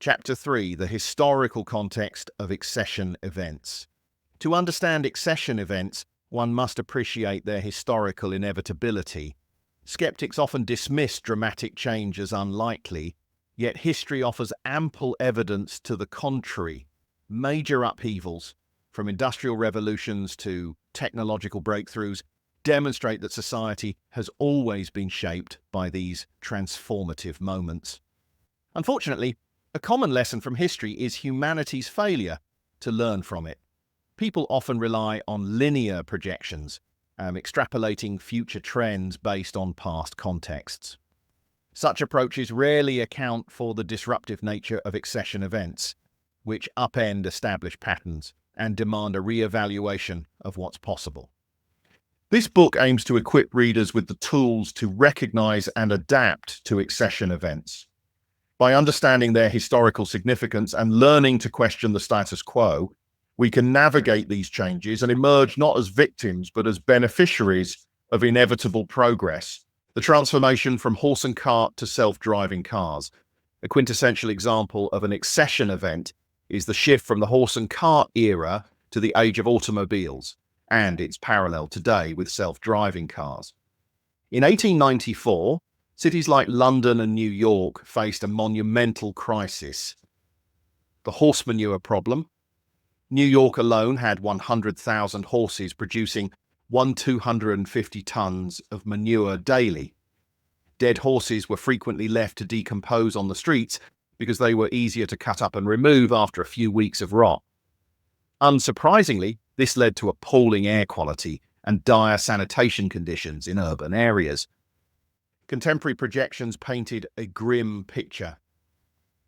Chapter 3: The Historical Context of Accession Events. To understand accession events, one must appreciate their historical inevitability. Skeptics often dismiss dramatic change as unlikely, yet history offers ample evidence to the contrary. Major upheavals, from industrial revolutions to technological breakthroughs, demonstrate that society has always been shaped by these transformative moments. Unfortunately, a common lesson from history is humanity's failure to learn from it. People often rely on linear projections, extrapolating future trends based on past contexts. Such approaches rarely account for the disruptive nature of accession events, which upend established patterns and demand a re-evaluation of what's possible. This book aims to equip readers with the tools to recognize and adapt to accession events. By understanding their historical significance and learning to question the status quo, we can navigate these changes and emerge not as victims, but as beneficiaries of inevitable progress. The transformation from horse and cart to self-driving cars. A quintessential example of an accession event is the shift from the horse and cart era to the age of automobiles, and its parallel today with self-driving cars. In 1894, cities like London and New York faced a monumental crisis: the horse manure problem. New York alone had 100,000 horses producing 250 tons of manure daily. Dead horses were frequently left to decompose on the streets because they were easier to cut up and remove after a few weeks of rot. Unsurprisingly, this led to appalling air quality and dire sanitation conditions in urban areas. Contemporary projections painted a grim picture.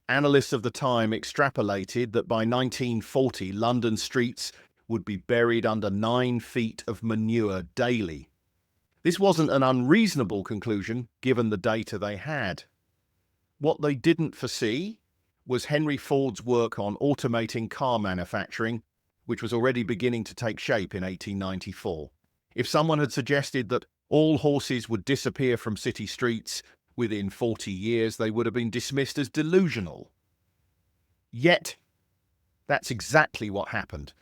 Analysts of the time extrapolated that by 1940, London streets would be buried under 9 feet of manure daily. This wasn't an unreasonable conclusion given the data they had. What they didn't foresee was Henry Ford's work on automating car manufacturing, which was already beginning to take shape in 1894. If someone had suggested that all horses would disappear from city streets within 40 years, they would have been dismissed as delusional. Yet, that's exactly what happened.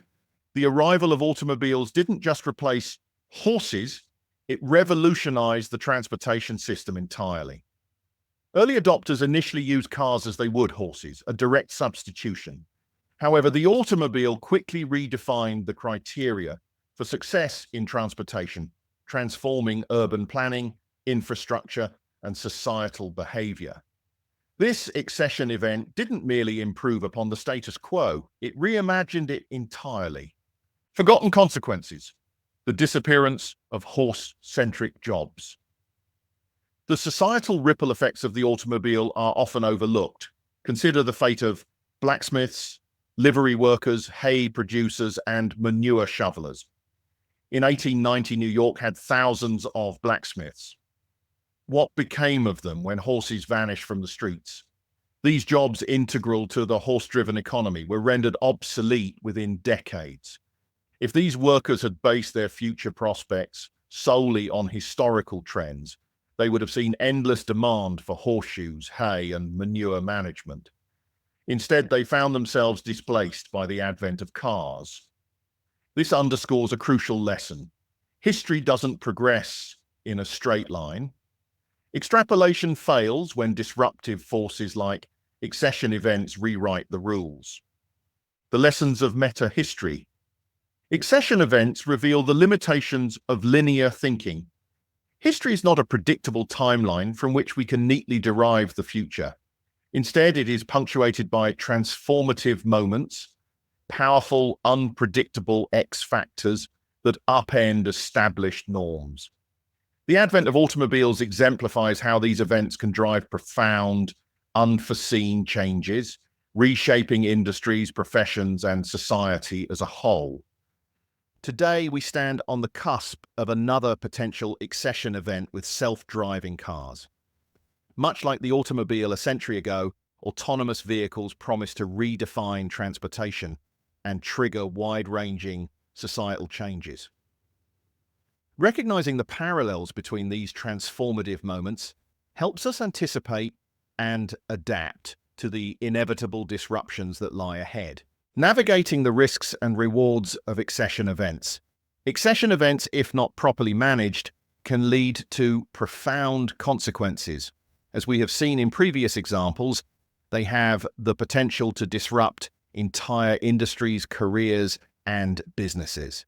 The arrival of automobiles didn't just replace horses, it revolutionized the transportation system entirely. Early adopters initially used cars as they would horses, a direct substitution. However, the automobile quickly redefined the criteria for success in transportation, transforming urban planning, infrastructure, and societal behavior. This accession event didn't merely improve upon the status quo, it reimagined it entirely. Forgotten consequences: the disappearance of horse-centric jobs. The societal ripple effects of the automobile are often overlooked. Consider the fate of blacksmiths, livery workers, hay producers, and manure shovelers. In 1890, New York had thousands of blacksmiths. What became of them when horses vanished from the streets? These jobs, integral to the horse-driven economy, were rendered obsolete within decades. If these workers had based their future prospects solely on historical trends, they would have seen endless demand for horseshoes, hay, and manure management. Instead, they found themselves displaced by the advent of cars. This underscores a crucial lesson. History doesn't progress in a straight line. Extrapolation fails when disruptive forces like accession events rewrite the rules. The lessons of meta-history. Accession events reveal the limitations of linear thinking. History is not a predictable timeline from which we can neatly derive the future. Instead, it is punctuated by transformative moments, powerful, unpredictable X factors that upend established norms. The advent of automobiles exemplifies how these events can drive profound, unforeseen changes, reshaping industries, professions, and society as a whole. Today, we stand on the cusp of another potential accession event with self-driving cars. Much like the automobile a century ago, autonomous vehicles promise to redefine transportation and trigger wide-ranging societal changes. Recognizing the parallels between these transformative moments helps us anticipate and adapt. to the inevitable disruptions that lie ahead. Navigating the risks and rewards of accession events. Accession events, if not properly managed, can lead to profound consequences. As we have seen in previous examples, they have the potential to disrupt entire industries, careers, and businesses.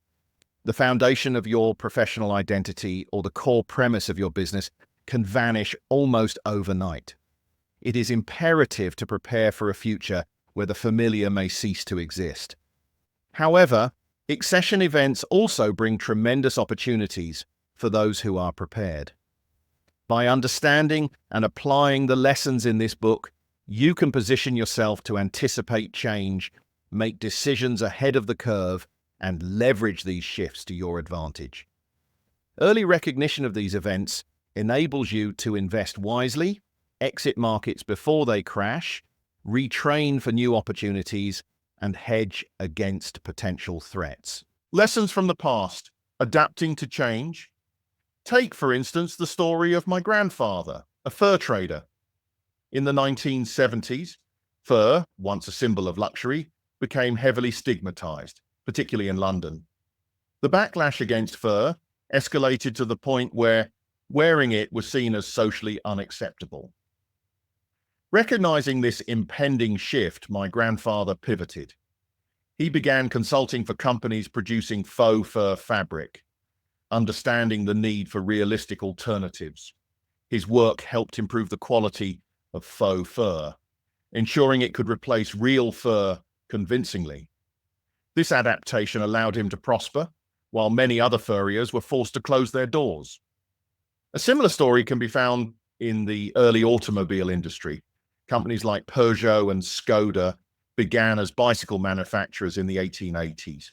The foundation of your professional identity or the core premise of your business can vanish almost overnight. It is imperative to prepare for a future where the familiar may cease to exist. However, accession events also bring tremendous opportunities for those who are prepared. By understanding and applying the lessons in this book, you can position yourself to anticipate change, make decisions ahead of the curve, and leverage these shifts to your advantage. Early recognition of these events enables you to invest wisely, exit markets before they crash, retrain for new opportunities, and hedge against potential threats. Lessons from the past. Adapting to change. Take, for instance, the story of my grandfather, a fur trader. In the 1970s, fur, once a symbol of luxury, became heavily stigmatized, particularly in London. The backlash against fur escalated to the point where wearing it was seen as socially unacceptable. Recognizing this impending shift, my grandfather pivoted. He began consulting for companies producing faux fur fabric, understanding the need for realistic alternatives. His work helped improve the quality of faux fur, ensuring it could replace real fur convincingly. This adaptation allowed him to prosper, while many other furriers were forced to close their doors. A similar story can be found in the early automobile industry. Companies like Peugeot and Skoda began as bicycle manufacturers in the 1880s.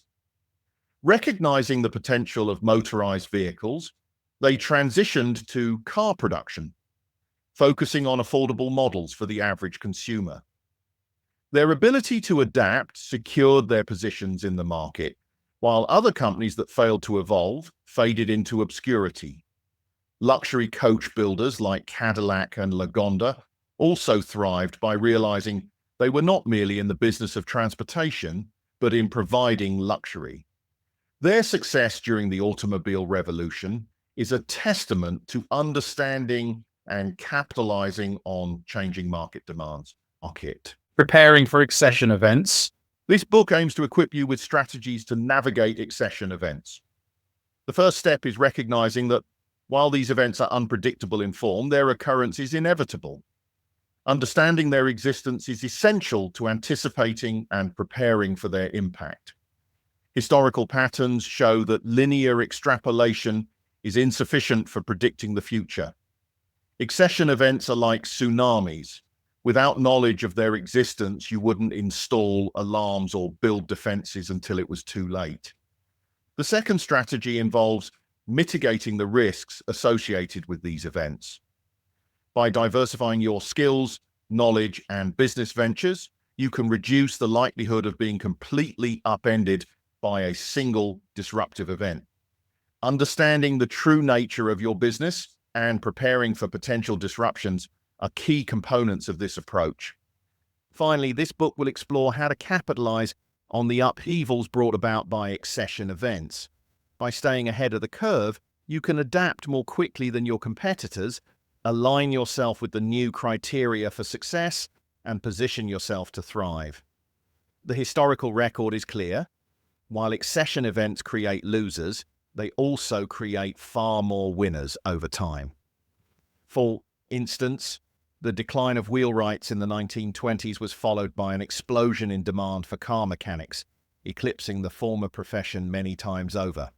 Recognizing the potential of motorized vehicles, they transitioned to car production, focusing on affordable models for the average consumer. Their ability to adapt secured their positions in the market, while other companies that failed to evolve faded into obscurity. Luxury coach builders like Cadillac and Lagonda also thrived by realizing they were not merely in the business of transportation, but in providing luxury. Their success during the automobile revolution is a testament to understanding and capitalizing on changing market demands. Preparing for accession events. This book aims to equip you with strategies to navigate accession events. The first step is recognizing that while these events are unpredictable in form, their occurrence is inevitable. Understanding their existence is essential to anticipating and preparing for their impact. Historical patterns show that linear extrapolation is insufficient for predicting the future. Accession events are like tsunamis. Without knowledge of their existence, you wouldn't install alarms or build defenses until it was too late. The second strategy involves mitigating the risks associated with these events. By diversifying your skills, knowledge, and business ventures, you can reduce the likelihood of being completely upended by a single disruptive event. Understanding the true nature of your business and preparing for potential disruptions are key components of this approach. Finally, this book will explore how to capitalize on the upheavals brought about by accession events. By staying ahead of the curve, you can adapt more quickly than your competitors, align yourself with the new criteria for success, and position yourself to thrive. The historical record is clear. While accession events create losers, they also create far more winners over time. For instance, the decline of wheelwrights in the 1920s was followed by an explosion in demand for car mechanics, eclipsing the former profession many times over.